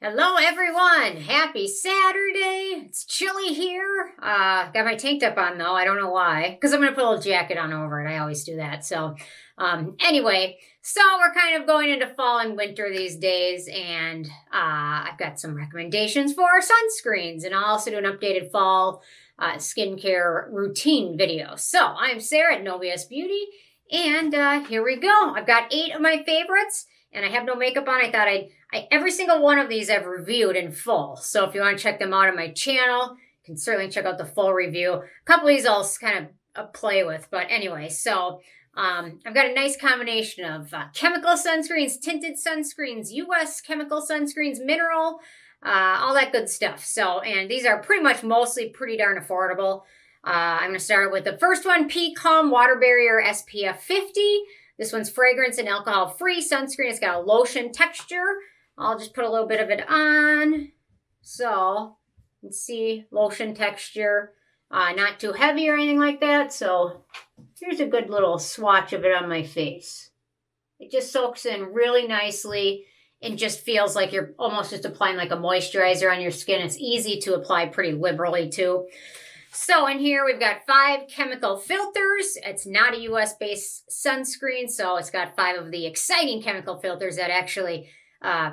Hello everyone! Happy Saturday! It's chilly here. Got my tank top on though. I don't know why. Because I'm going to put a little jacket on over it. I always do that. So anyway, so we're kind of going into fall and winter these days. And I've got some recommendations for sunscreens. And I'll also do an updated fall skincare routine video. So I'm Sarah at Novius Beauty. And here we go. I've got 8 of my favorites. And I have no makeup on. I thought every single one of these I've reviewed in full. So if you want to check them out on my channel, you can certainly check out the full review. A couple of these I'll kind of play with. But anyway, so I've got a nice combination of chemical sunscreens, tinted sunscreens, US chemical sunscreens, mineral, all that good stuff. So, and these are pretty much mostly pretty darn affordable. I'm going to start with the first one, P Calm Water Barrier SPF 50. This one's fragrance and alcohol-free sunscreen. It's got a lotion texture. I'll just put a little bit of it on. So, you can see lotion texture. Not too heavy or anything like that. So, here's a good little swatch of it on my face. It just soaks in really nicely and just feels like you're almost just applying like a moisturizer on your skin. It's easy to apply pretty liberally too. So in here, we've got 5 chemical filters. It's not a US-based sunscreen, so it's got 5 of the exciting chemical filters that actually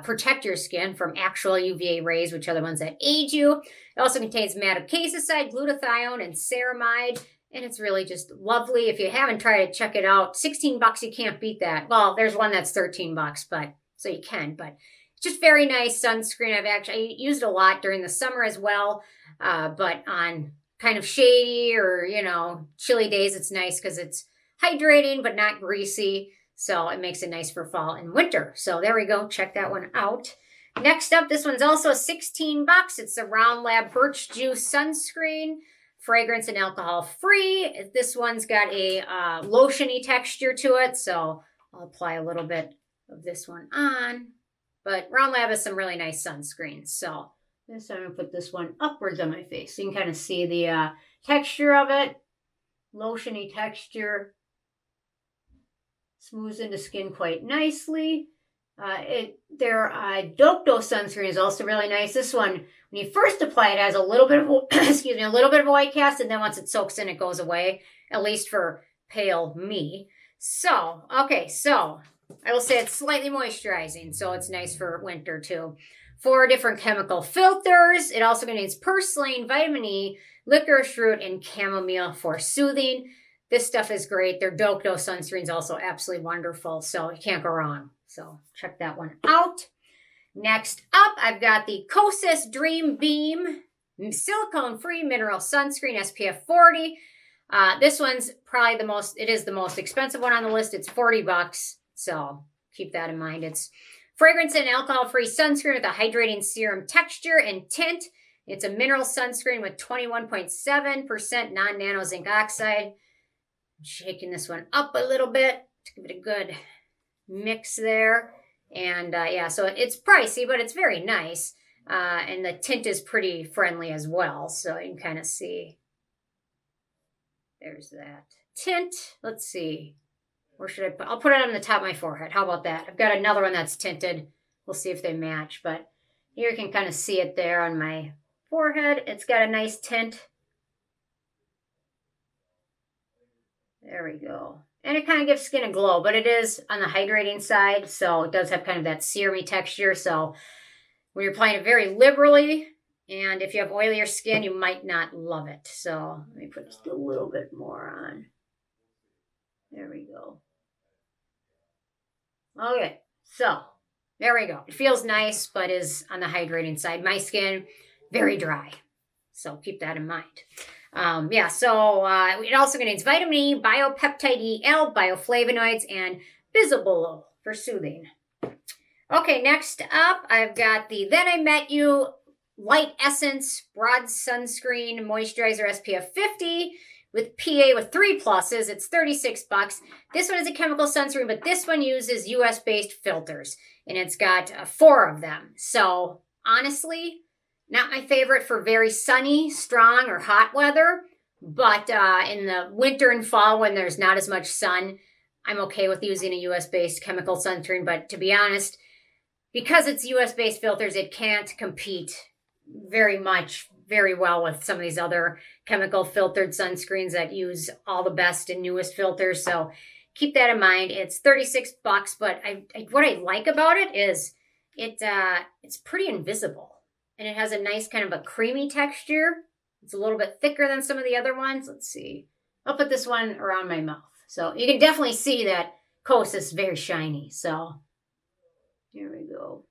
protect your skin from actual UVA rays, which are the ones that age you. It also contains madecassoside, glutathione, and ceramide, and it's really just lovely. If you haven't tried it, check it out. $16, you can't beat that. Well, there's one that's $13, but so you can, but it's just very nice sunscreen. I used it a lot during the summer as well, but on kind of shady or, chilly days, it's nice because it's hydrating but not greasy. So it makes it nice for fall and winter. So there we go. Check that one out. Next up, this one's also $16. It's the Round Lab Birch Juice Sunscreen, fragrance and alcohol free. This one's got a lotion-y texture to it. So I'll apply a little bit of this one on. But Round Lab has some really nice sunscreens. So I'm going to put this one upwards on my face so you can kind of see the texture of it. Lotion-y texture. Smooths into skin quite nicely. Their dope dose sunscreen is also really nice. This one, when you first apply it, has a little bit of a little bit of a white cast, and then once it soaks in, it goes away. At least for pale me. So, okay, so I will say it's slightly moisturizing, so it's nice for winter too. 4 different chemical filters. It also contains purslane, vitamin E, licorice root, and chamomile for soothing. This stuff is great. Their dope dose sunscreen is also absolutely wonderful, so you can't go wrong. So check that one out. Next up, I've got the Kosas DreamBeam Silicone-Free Mineral Sunscreen SPF 40. This one's probably it is the most expensive one on the list. It's $40, so keep that in mind. It's fragrance and alcohol-free sunscreen with a hydrating serum texture and tint. It's a mineral sunscreen with 21.7% non-nano zinc oxide. I'm shaking this one up a little bit to give it a good mix there. And yeah, so it's pricey, but it's very nice. And the tint is pretty friendly as well. So you can kind of see. There's that tint. Let's see. Where should I put? I'll put it on the top of my forehead. How about that? I've got another one that's tinted. We'll see if they match. But here you can kind of see it there on my forehead. It's got a nice tint. There we go. And it kind of gives skin a glow. But it is on the hydrating side. So it does have kind of that serum-y texture. So when you're applying it very liberally, and if you have oilier skin, you might not love it. So let me put just a little bit more on. There we go. Okay, so there we go. It feels nice, but is on the hydrating side. My skin, very dry. So keep that in mind. Yeah, so it also contains vitamin E, Biopeptide EL, bioflavonoids, and bisabolol for soothing. Okay, next up, I've got the Then I Met You Light Essence Broad Sunscreen Moisturizer SPF 50. With PA with 3 pluses, it's $36. This one is a chemical sunscreen, but this one uses US-based filters, and it's got 4 of them. So honestly, not my favorite for very sunny, strong, or hot weather, but in the winter and fall when there's not as much sun, I'm okay with using a US-based chemical sunscreen. But to be honest, because it's US-based filters, it can't compete very well with some of these other chemical filtered sunscreens that use all the best and newest filters. So keep that in mind. It's $36, but what I like about it is it's pretty invisible, and it has a nice kind of a creamy texture. It's a little bit thicker than some of the other ones. Let's see. I'll put this one around my mouth. So you can definitely see that Kosas is very shiny. So here we go.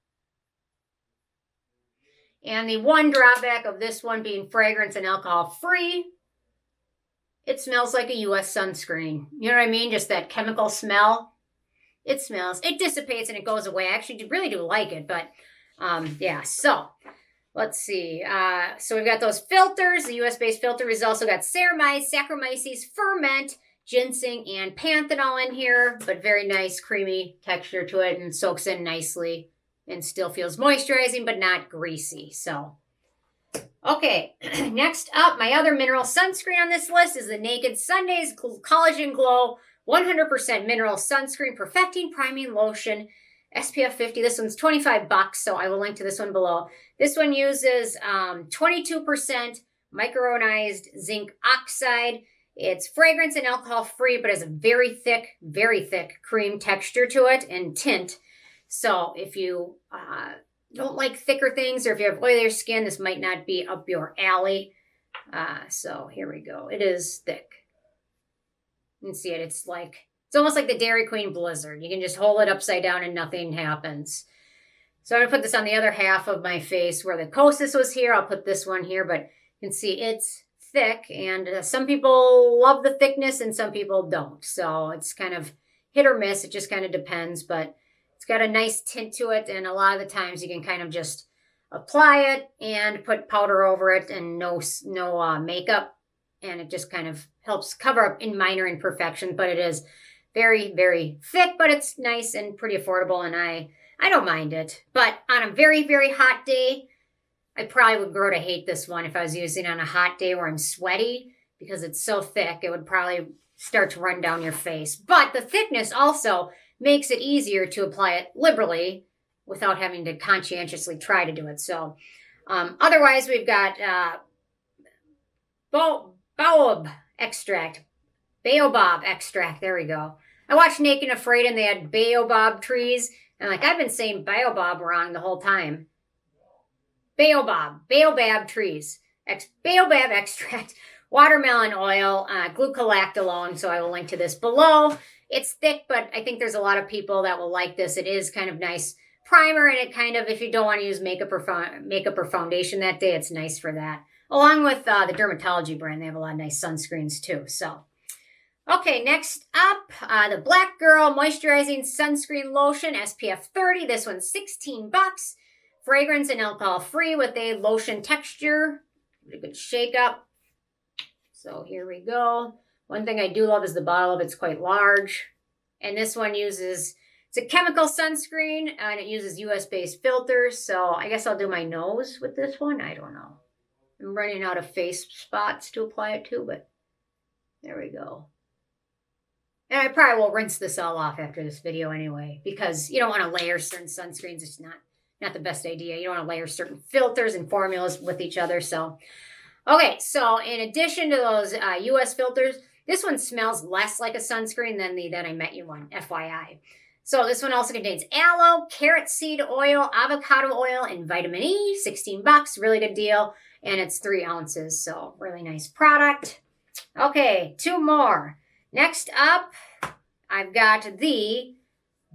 And the one drawback of this one being fragrance and alcohol free, it smells like a US sunscreen. You know what I mean? Just that chemical smell. It smells. It dissipates and it goes away. I actually really do like it. But yeah, so let's see. So we've got those filters. The US-based filter has also got ceramides, Saccharomyces, ferment, ginseng, and panthenol in here. But very nice creamy texture to it and soaks in nicely. And still feels moisturizing, but not greasy. So, okay. Next up, my other mineral sunscreen on this list is the Naked Sundays Collagen Glow 100% Mineral Sunscreen Perfecting Priming Lotion SPF 50. This one's $25, so I will link to this one below. This one uses 22% micronized zinc oxide. It's fragrance and alcohol free, but has a very thick cream texture to it and tint. So if you don't like thicker things, or if you have oilier skin, this might not be up your alley. So here we go. It is thick. You can see it. It's almost like the Dairy Queen Blizzard. You can just hold it upside down and nothing happens. So I'm going to put this on the other half of my face where the Kosas was here. I'll put this one here, but you can see it's thick. And some people love the thickness and some people don't. So it's kind of hit or miss. It just kind of depends, but it's got a nice tint to it, and a lot of the times you can kind of just apply it and put powder over it and no makeup, and it just kind of helps cover up in minor imperfections, but it is very, very thick, but it's nice and pretty affordable, and I don't mind it. But on a very, very hot day, I probably would grow to hate this one if I was using it on a hot day where I'm sweaty, because it's so thick, it would probably start to run down your face. But the thickness also makes it easier to apply it liberally without having to conscientiously try to do it. So otherwise, we've got baobab extract. There we go. I watched Naked and Afraid and they had baobab trees. And I've been saying baobab wrong the whole time. Baobab trees. Baobab extract. Watermelon oil, glutathione. So I will link to this below. It's thick, but I think there's a lot of people that will like this. It is kind of nice primer, and it kind of, if you don't want to use makeup or foundation that day, it's nice for that. Along with the Dermatology brand, they have a lot of nice sunscreens too. So, okay, next up, the Black Girl Moisturizing Sunscreen Lotion SPF 30. This one's $16. Fragrance and alcohol free with a lotion texture. A good shake up. So here we go. One thing I do love is the bottle of it's quite large. And this one it's a chemical sunscreen, and it uses US-based filters. So I guess I'll do my nose with this one. I don't know. I'm running out of face spots to apply it to, but there we go. And I probably will rinse this all off after this video anyway, because you don't want to layer certain sunscreens. It's not the best idea. You don't want to layer certain filters and formulas with each other. So, okay. So in addition to those US filters, this one smells less like a sunscreen than the Then I Met You one, FYI. So this one also contains aloe, carrot seed oil, avocado oil, and vitamin E, $16, really good deal. And it's 3 ounces, so really nice product. Okay, 2 more. Next up, I've got the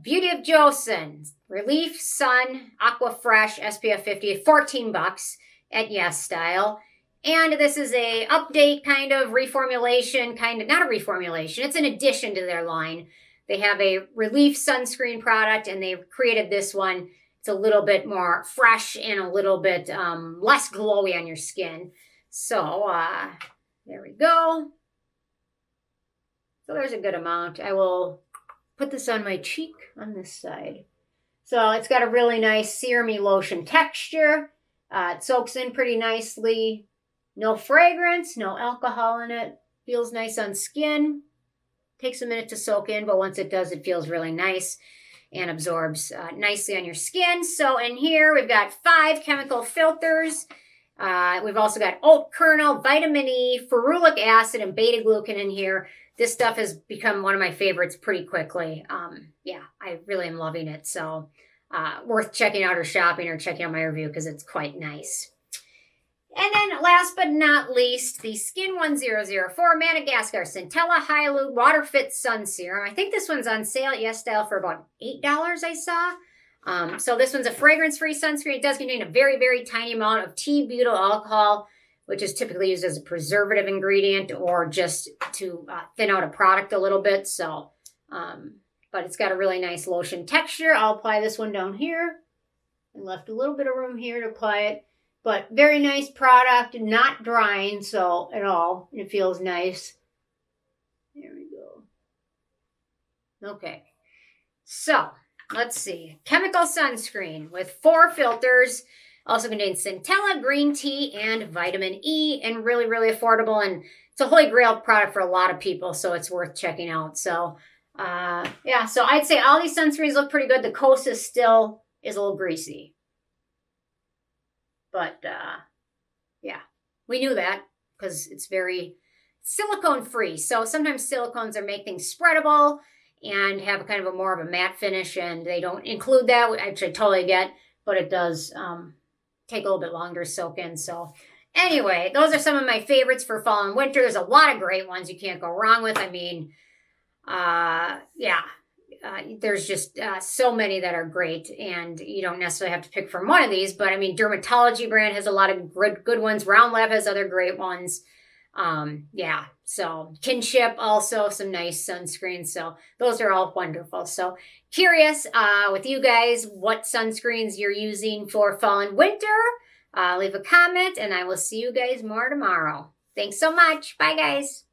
Beauty of Joseon Relief Sun Aqua Fresh SPF 50, $14 at Yes Style. And this is a update kind of reformulation, not a reformulation. It's an addition to their line. They have a relief sunscreen product, and they've created this one. It's a little bit more fresh and a little bit less glowy on your skin. So there we go. So there's a good amount. I will put this on my cheek on this side. So it's got a really nice serum-y lotion texture. It soaks in pretty nicely. No fragrance, no alcohol in it. Feels nice on skin. Takes a minute to soak in, but once it does, it feels really nice. and absorbs nicely on your skin. So in here, we've got 5 chemical filters. We've also got oat kernel, vitamin E, ferulic acid, and beta-glucan in here. This stuff has become one of my favorites pretty quickly. Yeah, I really am loving it. So worth checking out or shopping or checking out my review because it's quite nice. And then last but not least, the Skin 1004 Madagascar Centella Hyaluronic Water Fit Sun Serum. I think this one's on sale at YesStyle for about $8 I saw. So this one's a fragrance-free sunscreen. It does contain a very, very tiny amount of T-butyl alcohol, which is typically used as a preservative ingredient or just to thin out a product a little bit. So, but it's got a really nice lotion texture. I'll apply this one down here. I left a little bit of room here to apply it. But very nice product, not drying so at all. It feels nice. There we go. Okay. So, let's see. Chemical sunscreen with 4 filters. Also contains centella, green tea, and vitamin E. And really, really affordable. And it's a holy grail product for a lot of people. So, it's worth checking out. So, yeah. So, I'd say all these sunscreens look pretty good. The Kosas still is a little greasy. But, yeah, we knew that because it's very silicone-free. So sometimes silicones make things spreadable and have a kind of a more of a matte finish, and they don't include that, which I totally get, but it does take a little bit longer to soak in. So anyway, those are some of my favorites for fall and winter. There's a lot of great ones you can't go wrong with. I mean, yeah. There's just so many that are great, and you don't necessarily have to pick from one of these, but I mean, Dermatology brand has a lot of good ones. Round Lab has other great ones. Yeah, so Kinship also, some nice sunscreens. So those are all wonderful. So curious with you guys, what sunscreens you're using for fall and winter. Leave a comment, and I will see you guys more tomorrow. Thanks so much. Bye, guys.